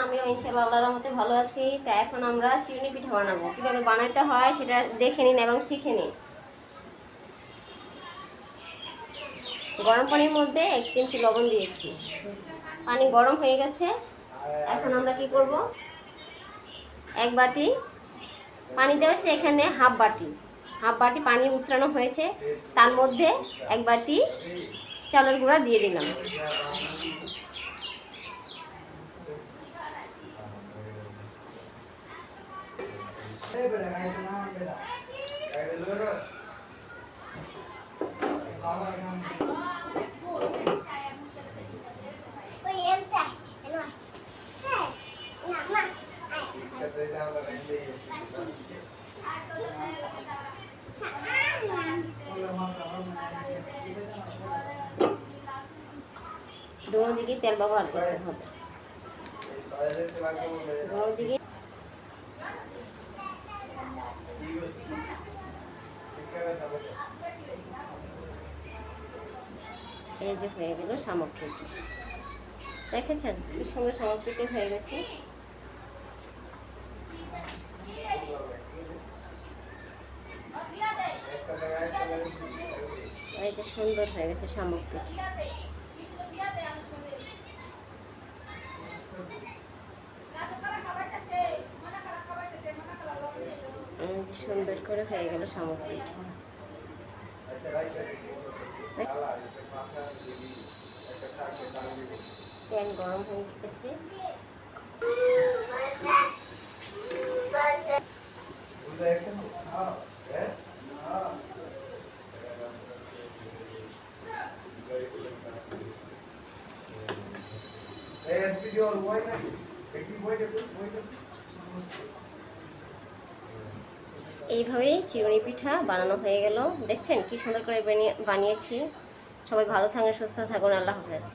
আমিও ইনশাআল্লাহ আল্লাহর রহমতে ভালো আছি। তা এখন আমরা চিরুনি পিঠা বানাবো। কীভাবে বানাইতে হয় সেটা দেখে নিন এবং শিখে নিন। গরম পানির মধ্যে 1 চিমটি লবণ দিয়েছি। পানি গরম হয়ে গেছে। এখন আমরা কি করব, 1 বাটি পানি দেওয়া হয়েছে, এখানে হাফ বাটি পানি উতরানো হয়েছে, তার মধ্যে 1 বাটি চালের গুঁড়া দিয়ে দিলাম। दोनों दिকে তেল ব্যবহার করতে হবে। दोनों দিকে এই যে হয়ে গেল শামুক পিঠা। দেখেছেন কি সুন্দর শামুক পিঠা হয়ে গেছে। এই যে সুন্দর হয়ে গেছে শামুক পিঠা। সুন্দর করে হয়ে গেল শামুক পিঠা। তেল গরম হয়ে গেছে। এইভাবেই চিরুনি পিঠা বানানো হয়ে গেল। দেখছেন কি সুন্দর করে বানিয়েছি। সবাই ভালো থাকুন, সুস্থ থাকুন। আল্লাহ হাফেজ।